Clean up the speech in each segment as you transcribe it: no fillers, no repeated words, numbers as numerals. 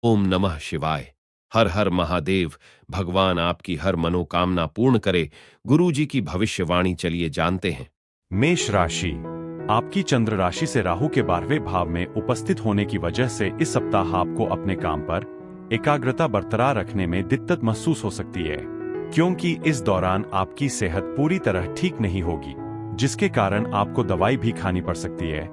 ओम नमः शिवाय। हर हर महादेव। भगवान आपकी हर मनोकामना पूर्ण करे। गुरु जी की भविष्यवाणी चलिए जानते हैं। मेष राशि। आपकी चंद्र राशि से राहु के 12वें भाव में उपस्थित होने की वजह से इस सप्ताह आपको अपने काम पर एकाग्रता बरकरार रखने में दिक्कत महसूस हो सकती है, क्योंकि इस दौरान आपकी सेहत पूरी तरह ठीक नहीं होगी, जिसके कारण आपको दवाई भी खानी पड़ सकती है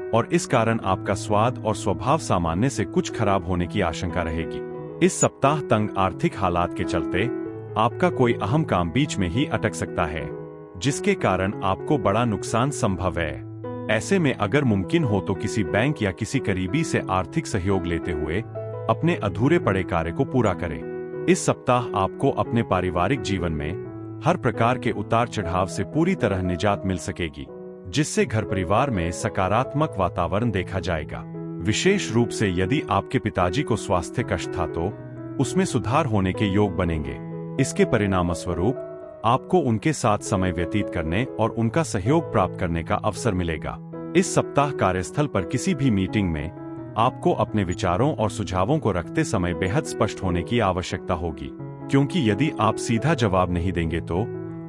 और इस कारण आपका स्वाद और स्वभाव सामान्य से कुछ खराब होने की आशंका रहेगी। इस सप्ताह तंग आर्थिक हालात के चलते आपका कोई अहम काम बीच में ही अटक सकता है, जिसके कारण आपको बड़ा नुकसान संभव है। ऐसे में अगर मुमकिन हो तो किसी बैंक या किसी करीबी से आर्थिक सहयोग लेते हुए अपने अधूरे पड़े कार्य को पूरा करें। इस सप्ताह आपको अपने पारिवारिक जीवन में हर प्रकार के उतार चढ़ाव से पूरी तरह निजात मिल सकेगी, जिससे घर परिवार में सकारात्मक वातावरण देखा जाएगा। विशेष रूप से यदि आपके पिताजी को स्वास्थ्य कष्ट था तो उसमें सुधार होने के योग बनेंगे। इसके परिणाम स्वरूप आपको उनके साथ समय व्यतीत करने और उनका सहयोग प्राप्त करने का अवसर मिलेगा। इस सप्ताह कार्यस्थल पर किसी भी मीटिंग में आपको अपने विचारों और सुझावों को रखते समय बेहद स्पष्ट होने की आवश्यकता होगी, क्योंकि यदि आप सीधा जवाब नहीं देंगे तो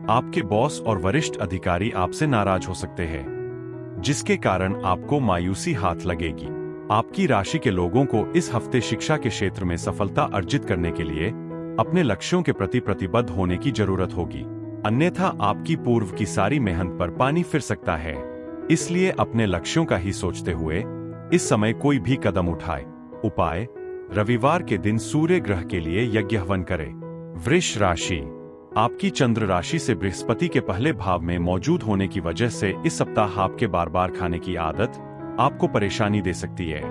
आपके बॉस और वरिष्ठ अधिकारी आपसे नाराज हो सकते हैं, जिसके कारण आपको मायूसी हाथ लगेगी। आपकी राशि के लोगों को इस हफ्ते शिक्षा के क्षेत्र में सफलता अर्जित करने के लिए अपने लक्ष्यों के प्रति प्रतिबद्ध होने की जरूरत होगी, अन्यथा आपकी पूर्व की सारी मेहनत पर पानी फिर सकता है। इसलिए अपने लक्ष्यों का ही सोचते हुए इस समय कोई भी कदम उठाए। उपाय: रविवार के दिन सूर्य ग्रह के लिए यज्ञ हवन करें। वृष राशि। आपकी चंद्र राशि से बृहस्पति के पहले भाव में मौजूद होने की वजह से इस सप्ताह आपके बार बार खाने की आदत आपको परेशानी दे सकती है।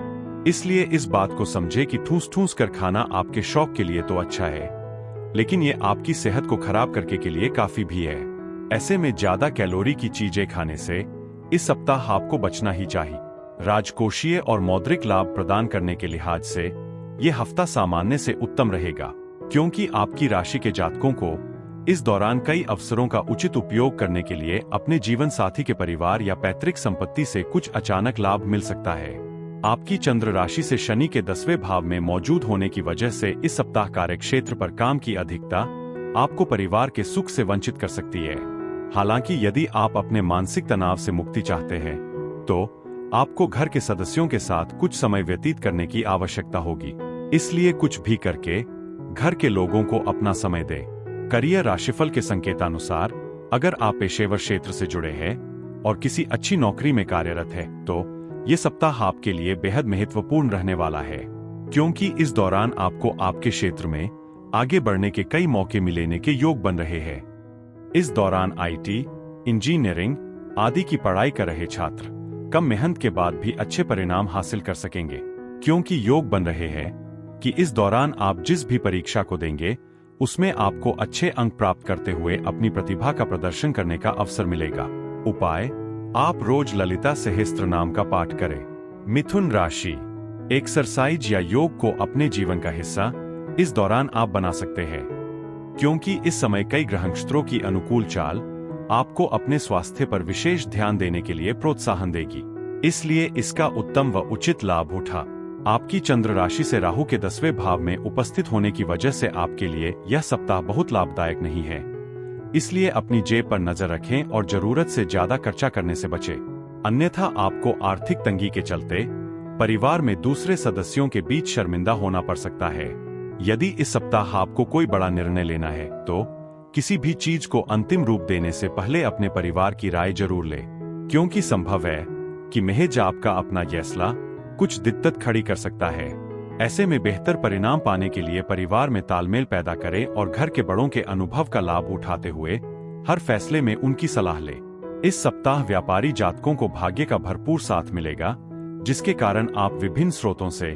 इसलिए इस बात को समझे कि ठूस ठूस कर खाना आपके शौक के लिए तो अच्छा है, लेकिन ये आपकी सेहत को खराब करने के लिए काफी भी है। ऐसे में ज्यादा कैलोरी की चीजें खाने से इस सप्ताह आपको बचना ही चाहिए। राजकोषीय और मौद्रिक लाभ प्रदान करने के लिहाज से ये हफ्ता सामान्य से उत्तम रहेगा, क्योंकि आपकी राशि के जातकों को इस दौरान कई अवसरों का उचित उपयोग करने के लिए अपने जीवन साथी के परिवार या पैतृक संपत्ति से कुछ अचानक लाभ मिल सकता है। आपकी चंद्र राशि से शनि के 10वें भाव में मौजूद होने की वजह से इस सप्ताह कार्य क्षेत्र पर काम की अधिकता आपको परिवार के सुख से वंचित कर सकती है। हालांकि यदि आप अपने मानसिक तनाव से मुक्ति चाहते हैं तो आपको घर के सदस्यों के साथ कुछ समय व्यतीत करने की आवश्यकता होगी। इसलिए कुछ भी करके घर के लोगों को अपना समय दें। करियर राशिफल के संकेतानुसार अगर आप पेशेवर क्षेत्र से जुड़े हैं और किसी अच्छी नौकरी में कार्यरत है तो ये सप्ताह आपके लिए बेहद महत्वपूर्ण रहने वाला है, क्योंकि इस दौरान आपको आपके क्षेत्र में आगे बढ़ने के कई मौके मिलने के योग बन रहे हैं। इस दौरान आईटी, इंजीनियरिंग आदि की पढ़ाई कर रहे छात्र कम मेहनत के बाद भी अच्छे परिणाम हासिल कर सकेंगे, क्योंकि योग बन रहे हैं कि इस दौरान आप जिस भी परीक्षा को देंगे उसमें आपको अच्छे अंक प्राप्त करते हुए अपनी प्रतिभा का प्रदर्शन करने का अवसर मिलेगा। उपाय: आप रोज ललिता सहस्त्र नाम का पाठ करें। मिथुन राशि। एक्सरसाइज या योग को अपने जीवन का हिस्सा इस दौरान आप बना सकते हैं, क्योंकि इस समय कई ग्रह नक्षत्रों की अनुकूल चाल आपको अपने स्वास्थ्य पर विशेष ध्यान देने के लिए प्रोत्साहन देगी। इसलिए इसका उत्तम व उचित लाभ उठा। आपकी चंद्र राशि से राहु के 10वें भाव में उपस्थित होने की वजह से आपके लिए यह सप्ताह बहुत लाभदायक नहीं है। इसलिए अपनी जेब पर नजर रखें और जरूरत से ज्यादा खर्चा करने से बचें, अन्यथा आपको आर्थिक तंगी के चलते परिवार में दूसरे सदस्यों के बीच शर्मिंदा होना पड़ सकता है। यदि इस सप्ताह आपको कोई बड़ा निर्णय लेना है तो किसी भी चीज को अंतिम रूप देने से पहले अपने परिवार की राय जरूर लें, क्योंकि संभव है कि महज आपका अपना फैसला कुछ दिक्कत खड़ी कर सकता है। ऐसे में बेहतर परिणाम पाने के लिए परिवार में तालमेल पैदा करें और घर के बड़ों के अनुभव का लाभ उठाते हुए हर फैसले में उनकी सलाह लें। इस सप्ताह व्यापारी जातकों को भाग्य का भरपूर साथ मिलेगा, जिसके कारण आप विभिन्न स्रोतों से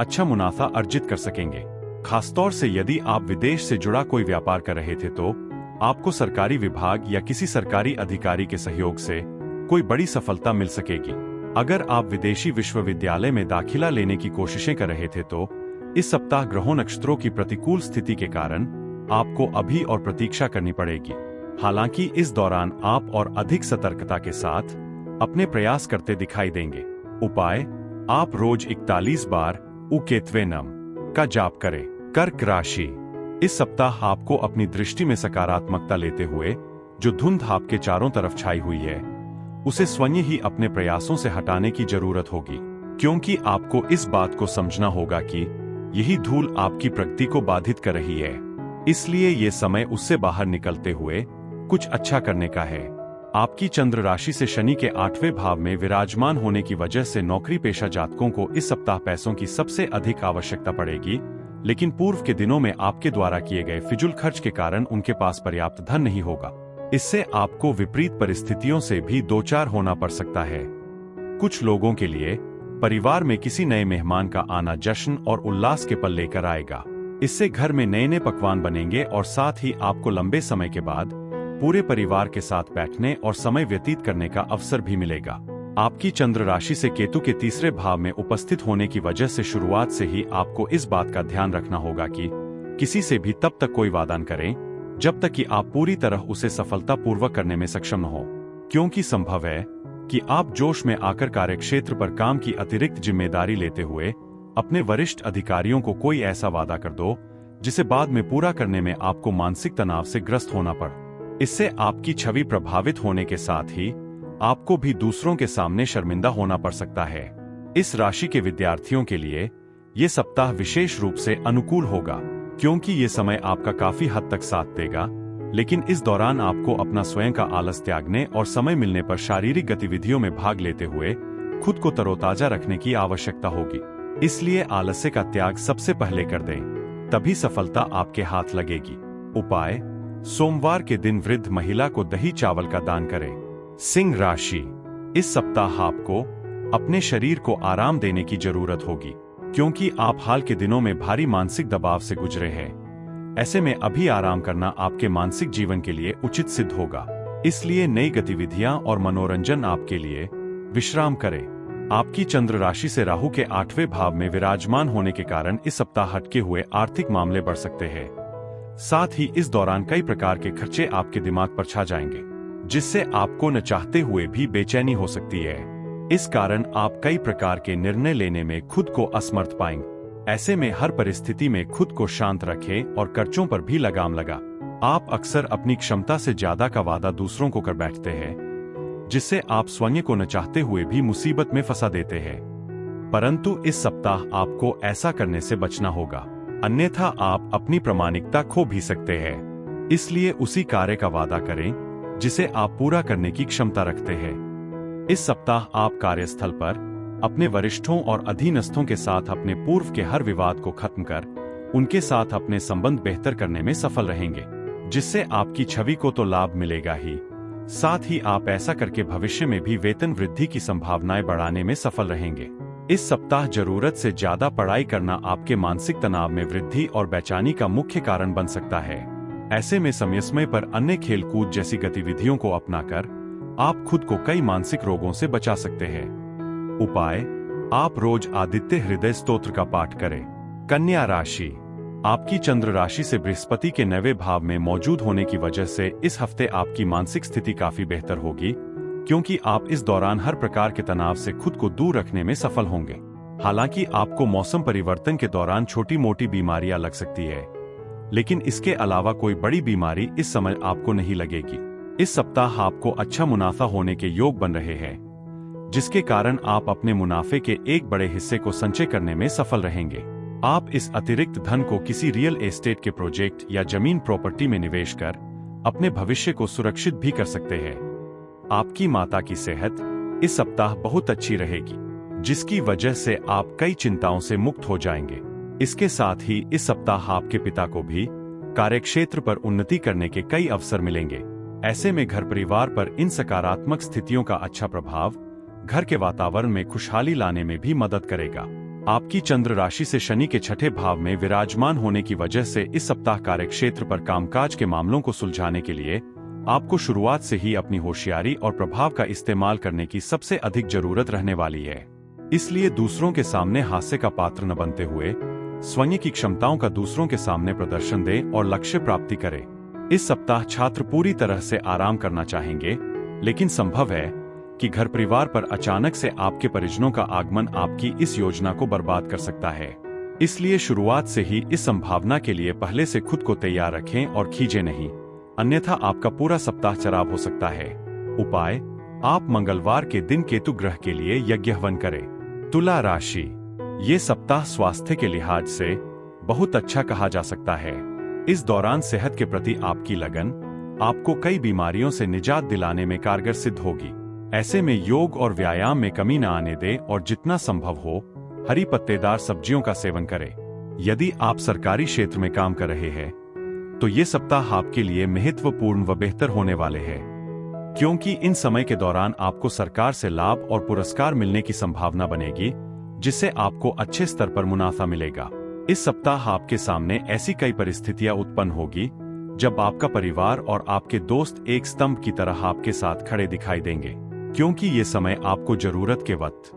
अच्छा मुनाफा अर्जित कर सकेंगे। खासतौर से यदि आप विदेश से जुड़ा कोई व्यापार कर रहे थे तो आपको सरकारी विभाग या किसी सरकारी अधिकारी के सहयोग से कोई बड़ी सफलता मिल सकेगी। अगर आप विदेशी विश्वविद्यालय में दाखिला लेने की कोशिशें कर रहे थे तो इस सप्ताह ग्रहों नक्षत्रों की प्रतिकूल स्थिति के कारण आपको अभी और प्रतीक्षा करनी पड़ेगी। हालांकि इस दौरान आप और अधिक सतर्कता के साथ अपने प्रयास करते दिखाई देंगे। उपाय: आप रोज 41 बार उ केतवे नम का जाप करें। कर्क राशि, इस सप्ताह आपको अपनी दृष्टि में सकारात्मकता लेते हुए जो धुंध आपके चारों तरफ छाई हुई है उसे स्वयं ही अपने प्रयासों से हटाने की जरूरत होगी, क्योंकि आपको इस बात को समझना होगा कि यही धूल आपकी प्रगति को बाधित कर रही है। इसलिए ये समय उससे बाहर निकलते हुए कुछ अच्छा करने का है। आपकी चंद्र राशि से शनि के 8वें भाव में विराजमान होने की वजह से नौकरी पेशा जातकों को इस सप्ताह पैसों की सबसे अधिक आवश्यकता पड़ेगी, लेकिन पूर्व के दिनों में आपके द्वारा किए गए फिजूल खर्च के कारण उनके पास पर्याप्त धन नहीं होगा। इससे आपको विपरीत परिस्थितियों से भी दो चार होना पड़ सकता है। कुछ लोगों के लिए परिवार में किसी नए मेहमान का आना जश्न और उल्लास के पल लेकर आएगा। इससे घर में नए नए पकवान बनेंगे और साथ ही आपको लंबे समय के बाद पूरे परिवार के साथ बैठने और समय व्यतीत करने का अवसर भी मिलेगा। आपकी चंद्र राशि से केतु के 3रे भाव में उपस्थित होने की वजह से शुरुआत से ही आपको इस बात का ध्यान रखना होगा कि किसी से भी तब तक कोई वादा न करें जब तक कि आप पूरी तरह उसे सफलतापूर्वक करने में सक्षम न हो, क्योंकि संभव है कि आप जोश में आकर कार्यक्षेत्र पर काम की अतिरिक्त जिम्मेदारी लेते हुए अपने वरिष्ठ अधिकारियों को कोई ऐसा वादा कर दो जिसे बाद में पूरा करने में आपको मानसिक तनाव से ग्रस्त होना पड़े। इससे आपकी छवि प्रभावित होने के साथ ही आपको भी दूसरों के सामने शर्मिंदा होना पड़ सकता है। इस राशि के विद्यार्थियों के लिए ये सप्ताह विशेष रूप से अनुकूल होगा, क्योंकि ये समय आपका काफी हद तक साथ देगा, लेकिन इस दौरान आपको अपना स्वयं का आलस त्यागने और समय मिलने पर शारीरिक गतिविधियों में भाग लेते हुए खुद को तरोताजा रखने की आवश्यकता होगी। इसलिए आलस्य का त्याग सबसे पहले कर दें, तभी सफलता आपके हाथ लगेगी। उपाय: सोमवार के दिन वृद्ध महिला को दही चावल का दान करें। सिंह राशि, इस सप्ताह आपको अपने शरीर को आराम देने की जरूरत होगी, क्योंकि आप हाल के दिनों में भारी मानसिक दबाव से गुजरे हैं। ऐसे में अभी आराम करना आपके मानसिक जीवन के लिए उचित सिद्ध होगा। इसलिए नई गतिविधियां और मनोरंजन आपके लिए विश्राम करें। आपकी चंद्र राशि से राहु के 8वें भाव में विराजमान होने के कारण इस सप्ताह हटके हुए आर्थिक मामले बढ़ सकते हैं। साथ ही इस दौरान कई प्रकार के खर्चे आपके दिमाग पर छा जाएंगे, जिससे आपको न चाहते हुए भी बेचैनी हो सकती है। इस कारण आप कई प्रकार के निर्णय लेने में खुद को असमर्थ पाएंगे। ऐसे में हर परिस्थिति में खुद को शांत रखें और खर्चों पर भी लगाम लगा। आप अक्सर अपनी क्षमता से ज्यादा का वादा दूसरों को कर बैठते हैं, जिससे आप स्वयं को न चाहते हुए भी मुसीबत में फंसा देते हैं। परंतु इस सप्ताह आपको ऐसा करने से बचना होगा, अन्यथा आप अपनी प्रामाणिकता खो भी सकते हैं। इसलिए उसी कार्य का वादा करें जिसे आप पूरा करने की क्षमता रखते हैं। इस सप्ताह आप कार्यस्थल पर अपने वरिष्ठों और अधीनस्थों के साथ अपने पूर्व के हर विवाद को खत्म कर उनके साथ अपने संबंध बेहतर करने में सफल रहेंगे, जिससे आपकी छवि को तो लाभ मिलेगा ही, साथ ही आप ऐसा करके भविष्य में भी वेतन वृद्धि की संभावनाएं बढ़ाने में सफल रहेंगे। इस सप्ताह जरूरत से ज्यादा पढ़ाई करना आपके मानसिक तनाव में वृद्धि और बेचैनी का मुख्य कारण बन सकता है। ऐसे में समय समय पर अन्य खेलकूद जैसी गतिविधियों को अपनाकर आप खुद को कई मानसिक रोगों से बचा सकते हैं। उपाय: आप रोज आदित्य हृदय स्तोत्र का पाठ करें। कन्या राशि, आपकी चंद्र राशि से बृहस्पति के 9वें भाव में मौजूद होने की वजह से इस हफ्ते आपकी मानसिक स्थिति काफी बेहतर होगी, क्योंकि आप इस दौरान हर प्रकार के तनाव से खुद को दूर रखने में सफल होंगे। हालांकि आपको मौसम परिवर्तन के दौरान छोटी मोटी बीमारियां लग सकती है, लेकिन इसके अलावा कोई बड़ी बीमारी इस समय आपको नहीं लगेगी। इस सप्ताह आपको अच्छा मुनाफा होने के योग बन रहे हैं, जिसके कारण आप अपने मुनाफे के एक बड़े हिस्से को संचय करने में सफल रहेंगे। आप इस अतिरिक्त धन को किसी रियल एस्टेट के प्रोजेक्ट या जमीन प्रॉपर्टी में निवेश कर अपने भविष्य को सुरक्षित भी कर सकते हैं। आपकी माता की सेहत इस सप्ताह बहुत अच्छी रहेगी, जिसकी वजह से आप कई चिंताओं से मुक्त हो जाएंगे। इसके साथ ही इस सप्ताह आपके पिता को भी कार्यक्षेत्र पर उन्नति करने के कई अवसर मिलेंगे। ऐसे में घर परिवार पर इन सकारात्मक स्थितियों का अच्छा प्रभाव घर के वातावरण में खुशहाली लाने में भी मदद करेगा। आपकी चंद्र राशि से शनि के 6ठे भाव में विराजमान होने की वजह से इस सप्ताह कार्यक्षेत्र पर कामकाज के मामलों को सुलझाने के लिए आपको शुरुआत से ही अपनी होशियारी और प्रभाव का इस्तेमाल करने की सबसे अधिक जरूरत रहने वाली है। इसलिए दूसरों के सामने हास्य का पात्र न बनते हुए स्वयं की क्षमताओं का दूसरों के सामने प्रदर्शन दें और लक्ष्य प्राप्ति करें। इस सप्ताह छात्र पूरी तरह से आराम करना चाहेंगे, लेकिन संभव है कि घर परिवार पर अचानक से आपके परिजनों का आगमन आपकी इस योजना को बर्बाद कर सकता है। इसलिए शुरुआत से ही इस संभावना के लिए पहले से खुद को तैयार रखें और खींचे नहीं, अन्यथा आपका पूरा सप्ताह खराब हो सकता है। उपाय, आप मंगलवार के दिन केतु ग्रह के लिए यज्ञ हवन करें। तुला राशि, ये सप्ताह स्वास्थ्य के लिहाज से बहुत अच्छा कहा जा सकता है। इस दौरान सेहत के प्रति आपकी लगन आपको कई बीमारियों से निजात दिलाने में कारगर सिद्ध होगी। ऐसे में योग और व्यायाम में कमी न आने दें और जितना संभव हो हरी पत्तेदार सब्जियों का सेवन करें। यदि आप सरकारी क्षेत्र में काम कर रहे हैं तो ये सप्ताह आपके लिए महत्वपूर्ण व बेहतर होने वाले हैं, क्योंकि इन समय के दौरान आपको सरकार से लाभ और पुरस्कार मिलने की संभावना बनेगी, जिससे आपको अच्छे स्तर पर मुनाफा मिलेगा। इस सप्ताह आपके सामने ऐसी कई परिस्थितियां उत्पन्न होगी जब आपका परिवार और आपके दोस्त एक स्तंभ की तरह आपके साथ खड़े दिखाई देंगे, क्योंकि ये समय आपको जरूरत के वक्त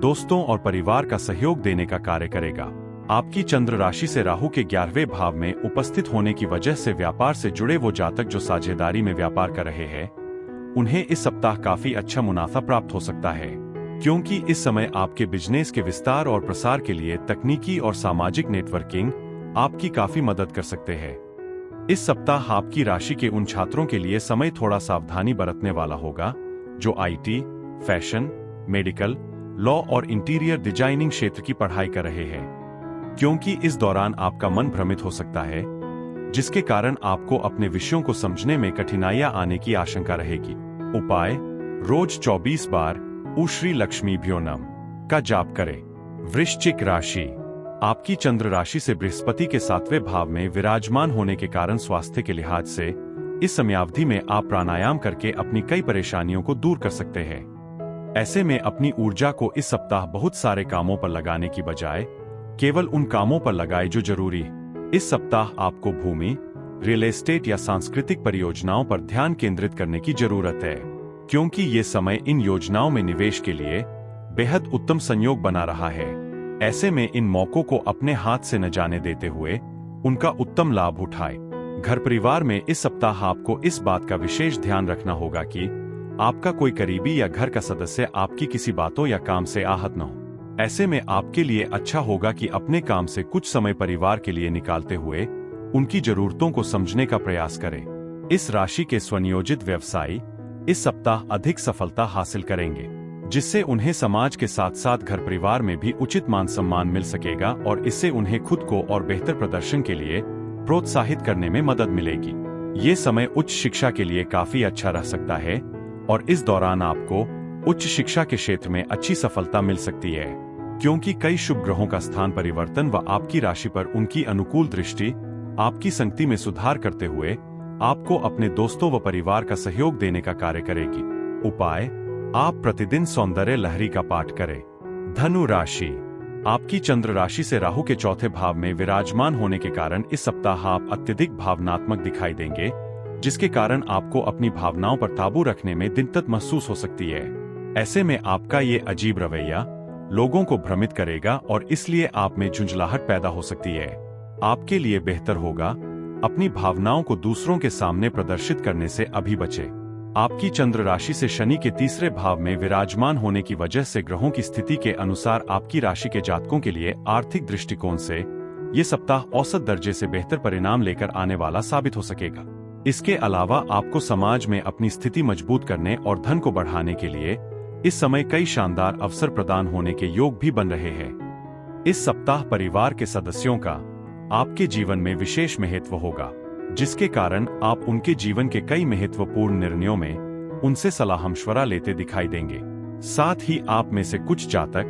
दोस्तों और परिवार का सहयोग देने का कार्य करेगा। आपकी चंद्र राशि से राहु के 11वें भाव में उपस्थित होने की वजह से व्यापार से जुड़े वो जातक जो साझेदारी में व्यापार कर रहे हैं, उन्हें इस सप्ताह काफी अच्छा मुनाफा प्राप्त हो सकता है, क्योंकि इस समय आपके बिजनेस के विस्तार और प्रसार के लिए तकनीकी और सामाजिक नेटवर्किंग आपकी काफी मदद कर सकते हैं। इस सप्ताह आपकी राशि के उन छात्रों के लिए समय थोड़ा सावधानी बरतने वाला होगा जो IT, फैशन, मेडिकल, लॉ और इंटीरियर डिजाइनिंग क्षेत्र की पढ़ाई कर रहे हैं, क्योंकि इस दौरान आपका मन भ्रमित हो सकता है, जिसके कारण आपको अपने विषयों को समझने में कठिनाइयां आने की आशंका रहेगी। उपाय, रोज 24 बार ऊ श्री लक्ष्मीभ्यो नमः का जाप करें। वृश्चिक राशि, आपकी चंद्र राशि से बृहस्पति के 7वें भाव में विराजमान होने के कारण स्वास्थ्य के लिहाज से इस समयावधि में आप प्राणायाम करके अपनी कई परेशानियों को दूर कर सकते हैं। ऐसे में अपनी ऊर्जा को इस सप्ताह बहुत सारे कामों पर लगाने की बजाय केवल उन कामों पर लगाए जो जरूरी है। इस सप्ताह आपको भूमि, रियल एस्टेट या सांस्कृतिक परियोजनाओं पर ध्यान केंद्रित करने की जरूरत है, क्योंकि ये समय इन योजनाओं में निवेश के लिए बेहद उत्तम संयोग बना रहा है। ऐसे में इन मौकों को अपने हाथ से न जाने देते हुए उनका उत्तम लाभ उठाएं। घर परिवार में इस सप्ताह आपको इस बात का विशेष ध्यान रखना होगा कि आपका कोई करीबी या घर का सदस्य आपकी किसी बातों या काम से आहत न हो। ऐसे में आपके लिए अच्छा होगा कि अपने काम से कुछ समय परिवार के लिए निकालते हुए उनकी जरूरतों को समझने का प्रयास करें। इस राशि के स्वनियोजित व्यवसायी इस सप्ताह अधिक सफलता हासिल करेंगे, जिससे उन्हें समाज के साथ साथ घर परिवार में भी उचित मान सम्मान मिल सकेगा और इससे उन्हें खुद को और बेहतर प्रदर्शन के लिए प्रोत्साहित करने में मदद मिलेगी। ये समय उच्च शिक्षा के लिए काफी अच्छा रह सकता है और इस दौरान आपको उच्च शिक्षा के क्षेत्र में अच्छी सफलता मिल सकती है, क्योंकि कई शुभ ग्रहों का स्थान परिवर्तन व आपकी राशि पर उनकी अनुकूल दृष्टि आपकी संगति में सुधार करते हुए आपको अपने दोस्तों व परिवार का सहयोग देने का कार्य करेगी। उपाय, आप प्रतिदिन सौंदर्य लहरी का पाठ करें। धनु राशि, आपकी चंद्र राशि से राहु के 4थे भाव में विराजमान होने के कारण इस सप्ताह आप अत्यधिक भावनात्मक दिखाई देंगे, जिसके कारण आपको अपनी भावनाओं पर काबू रखने में दिक्कत महसूस हो सकती है। ऐसे में आपका ये अजीब रवैया लोगों को भ्रमित करेगा और इसलिए आप में झुंझलाहट पैदा हो सकती है। आपके लिए बेहतर होगा अपनी भावनाओं को दूसरों के सामने प्रदर्शित करने से अभी बचें। आपकी चंद्र राशि से शनि के 3रे भाव में विराजमान होने की वजह से ग्रहों की स्थिति के अनुसार आपकी राशि के जातकों के लिए आर्थिक दृष्टिकोण से ये सप्ताह औसत दर्जे से बेहतर परिणाम लेकर आने वाला साबित हो सकेगा। इसके अलावा आपको समाज में अपनी स्थिति मजबूत करने और धन को बढ़ाने के लिए इस समय कई शानदार अवसर प्रदान होने के योग भी बन रहे हैं। इस सप्ताह परिवार के सदस्यों का आपके जीवन में विशेष महत्व होगा, जिसके कारण आप उनके जीवन के कई महत्वपूर्ण निर्णयों में उनसे सलाह-मशवरा लेते दिखाई देंगे। साथ ही आप में से कुछ जातक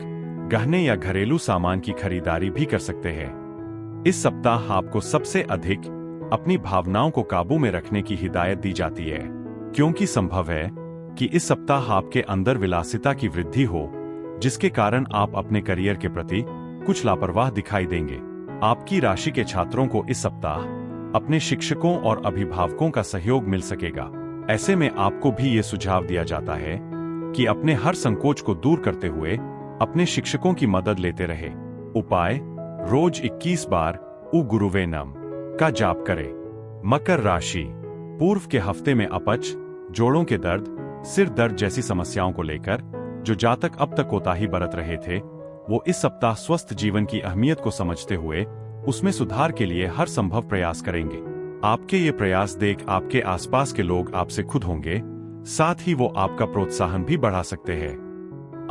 गहने या घरेलू सामान की खरीदारी भी कर सकते हैं। इस सप्ताह आपको सबसे अधिक अपनी भावनाओं को काबू में रखने की हिदायत दी जाती है, क्योंकि संभव है कि इस सप्ताह आपके अंदर विलासिता की वृद्धि हो, जिसके कारण आप अपने करियर के प्रति कुछ लापरवाह दिखाई देंगे। आपकी राशि के छात्रों को इस सप्ताह अपने शिक्षकों और अभिभावकों का सहयोग मिल सकेगा। ऐसे में आपको भी ये सुझाव दिया जाता है कि अपने हर संकोच को दूर करते हुए अपने शिक्षकों की मदद लेते रहे। उपाय, रोज 21 बार ऊ गुरुवे नमः का जाप करें। मकर राशि, पूर्व के हफ्ते में अपच, जोड़ों के दर्द, सिर दर्द जैसी समस्याओं को लेकर जो जातक अब तक कोताही बरत रहे थे, वो इस सप्ताह स्वस्थ जीवन की अहमियत को समझते हुए उसमें सुधार के लिए हर संभव प्रयास करेंगे। आपके ये प्रयास देख आपके आसपास के लोग आपसे खुद होंगे, साथ ही वो आपका प्रोत्साहन भी बढ़ा सकते हैं।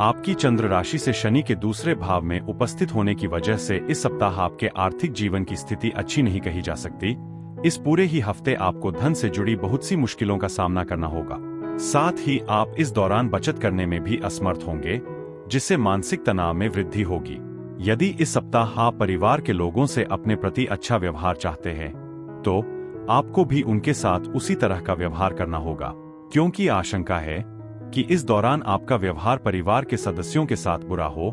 आपकी चंद्र राशि से शनि के दूसरे भाव में उपस्थित होने की वजह से इस सप्ताह आपके आर्थिक जीवन की स्थिति अच्छी नहीं कही जा सकती। इस पूरे ही हफ्ते आपको धन से जुड़ी बहुत सी मुश्किलों का सामना करना होगा। साथ ही आप इस दौरान बचत करने में भी असमर्थ होंगे, जिससे मानसिक तनाव में वृद्धि होगी। यदि इस सप्ताह आप परिवार के लोगों से अपने प्रति अच्छा व्यवहार चाहते हैं, तो आपको भी उनके साथ उसी तरह का व्यवहार करना होगा, क्योंकि आशंका है कि इस दौरान आपका व्यवहार परिवार के सदस्यों के साथ बुरा हो,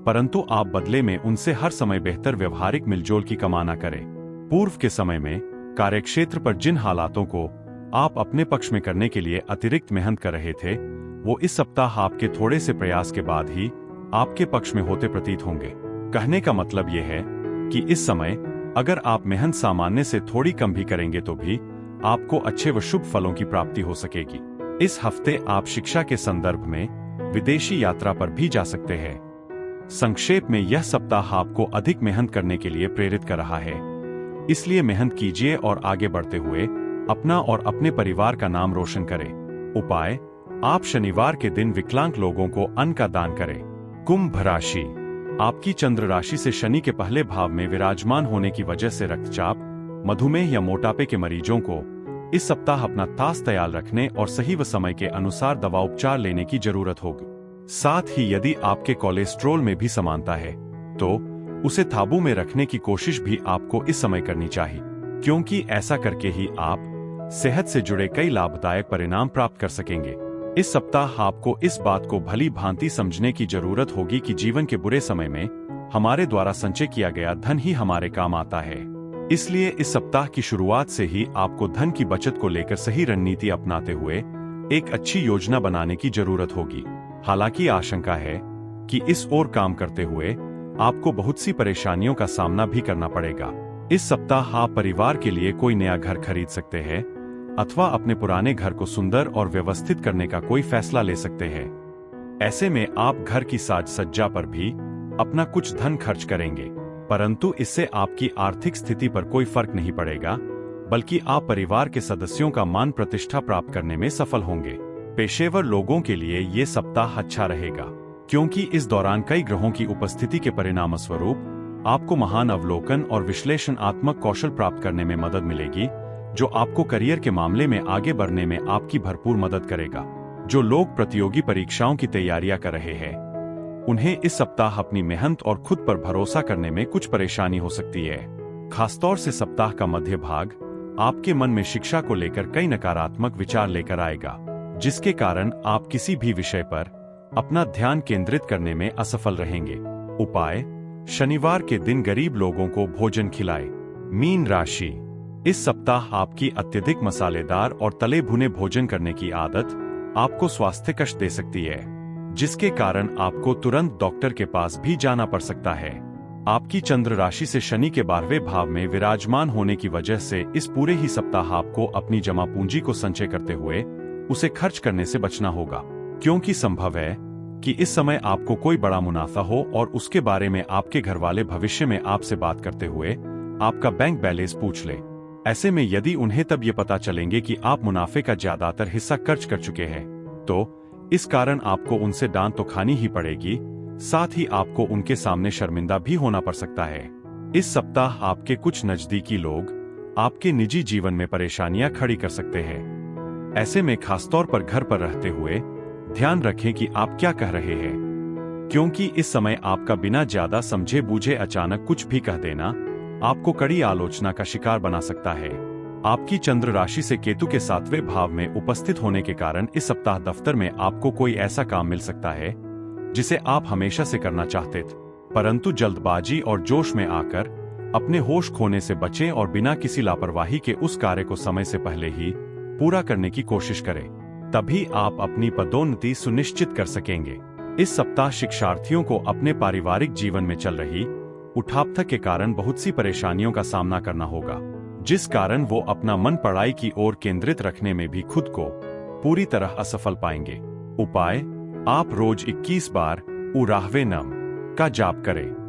परंतु आप बदले में उनसे हर समय बेहतर व्यवहारिक मिलजोल की कामना करें। पूर्व के समय में कार्यक्षेत्र पर जिन हालातों को आप अपने पक्ष में करने के लिए अतिरिक्त मेहनत कर रहे थे, वो इस सप्ताह आपके थोड़े से प्रयास के बाद ही आपके पक्ष में होते प्रतीत होंगे। कहने का मतलब ये है कि इस समय अगर आप मेहनत सामान्य से थोड़ी कम भी करेंगे तो भी आपको अच्छे व शुभ फलों की प्राप्ति हो सकेगी। इस हफ्ते आप शिक्षा के संदर्भ में विदेशी यात्रा पर भी जा सकते हैं। संक्षेप में यह सप्ताह आपको अधिक मेहनत करने के लिए प्रेरित कर रहा है, इसलिए मेहनत कीजिए और आगे बढ़ते हुए अपना और अपने परिवार का नाम रोशन करें। उपाय: आप शनिवार के दिन विकलांग लोगों को अन्न का दान करें। कुंभ राशि, आपकी चंद्र राशि से शनि के पहले भाव में विराजमान होने की वजह से रक्तचाप, मधुमेह या मोटापे के मरीजों को इस सप्ताह अपना तास तैयार रखने और सही व समय के अनुसार दवा उपचार लेने की जरूरत होगी। साथ ही यदि आपके कोलेस्ट्रॉल में भी समानता है तो उसे काबू में रखने की कोशिश भी आपको इस समय करनी चाहिए, क्योंकि ऐसा करके ही आप सेहत से जुड़े कई लाभदायक परिणाम प्राप्त कर सकेंगे। इस सप्ताह आपको इस बात को भली भांति समझने की जरूरत होगी कि जीवन के बुरे समय में हमारे द्वारा संचय किया गया धन ही हमारे काम आता है। इसलिए इस सप्ताह की शुरुआत से ही आपको धन की बचत को लेकर सही रणनीति अपनाते हुए एक अच्छी योजना बनाने की जरूरत होगी। हालांकि आशंका है कि इस ओर काम करते हुए आपको बहुत सी परेशानियों का सामना भी करना पड़ेगा। इस सप्ताह आप परिवार के लिए कोई नया घर खरीद सकते हैं अथवा अपने पुराने घर को सुंदर और व्यवस्थित करने का कोई फैसला ले सकते हैं। ऐसे में आप घर की साज सज्जा पर भी अपना कुछ धन खर्च करेंगे, परंतु इससे आपकी आर्थिक स्थिति पर कोई फर्क नहीं पड़ेगा, बल्कि आप परिवार के सदस्यों का मान प्रतिष्ठा प्राप्त करने में सफल होंगे। पेशेवर लोगों के लिए ये सप्ताह अच्छा रहेगा, क्योंकि इस दौरान कई ग्रहों की उपस्थिति के परिणाम स्वरूप आपको महान अवलोकन और विश्लेषणात्मक कौशल प्राप्त करने में मदद मिलेगी, जो आपको करियर के मामले में आगे बढ़ने में आपकी भरपूर मदद करेगा। जो लोग प्रतियोगी परीक्षाओं की तैयारियां कर रहे हैं, उन्हें इस सप्ताह अपनी मेहनत और खुद पर भरोसा करने में कुछ परेशानी हो सकती है। खासतौर से सप्ताह का मध्य भाग आपके मन में शिक्षा को लेकर कई नकारात्मक विचार लेकर आएगा, जिसके कारण आप किसी भी विषय पर अपना ध्यान केंद्रित करने में असफल रहेंगे। उपाय: शनिवार के दिन गरीब लोगों को भोजन खिलाएं। मीन राशि, इस सप्ताह आपकी अत्यधिक मसालेदार और तले भुने भोजन करने की आदत आपको स्वास्थ्य कष्ट दे सकती है, जिसके कारण आपको तुरंत डॉक्टर के पास भी जाना पड़ सकता है। आपकी चंद्र राशि से शनि के 12वें भाव में विराजमान होने की वजह से इस पूरे ही सप्ताह आपको अपनी जमा पूंजी को संचय करते हुए उसे खर्च करने से बचना होगा, क्योंकि संभव है कि इस समय आपको कोई बड़ा मुनाफा हो और उसके बारे में आपके घर वाले भविष्य में आपसे बात करते हुए आपका बैंक बैलेंस पूछ ले। ऐसे में यदि उन्हें तब ये पता चलेंगे कि आप मुनाफे का ज्यादातर हिस्सा खर्च कर चुके हैं, तो इस कारण आपको उनसे डांट तो खानी ही पड़ेगी, साथ ही आपको उनके सामने शर्मिंदा भी होना पड़ सकता है। इस सप्ताह आपके कुछ नजदीकी लोग आपके निजी जीवन में परेशानियां खड़ी कर सकते हैं। ऐसे में खासतौर पर घर पर रहते हुए ध्यान रखें कि आप क्या कह रहे हैं, क्योंकि इस समय आपका बिना ज्यादा समझे बूझे अचानक कुछ भी कह देना आपको कड़ी आलोचना का शिकार बना सकता है। आपकी चंद्र राशि से केतु के 7वें भाव में उपस्थित होने के कारण इस सप्ताह दफ्तर में आपको कोई ऐसा काम मिल सकता है जिसे आप हमेशा से करना चाहते थे, परंतु जल्दबाजी और जोश में आकर अपने होश खोने से बचें और बिना किसी लापरवाही के उस कार्य को समय से पहले ही पूरा करने की कोशिश करें, तभी आप अपनी पदोन्नति सुनिश्चित कर सकेंगे। इस सप्ताह शिक्षार्थियों को अपने पारिवारिक जीवन में चल रही उठापटक के कारण बहुत सी परेशानियों का सामना करना होगा, जिस कारण वो अपना मन पढ़ाई की ओर केंद्रित रखने में भी खुद को पूरी तरह असफल पाएंगे। उपाय: आप रोज 21 बार उराहवे नम का जाप करें।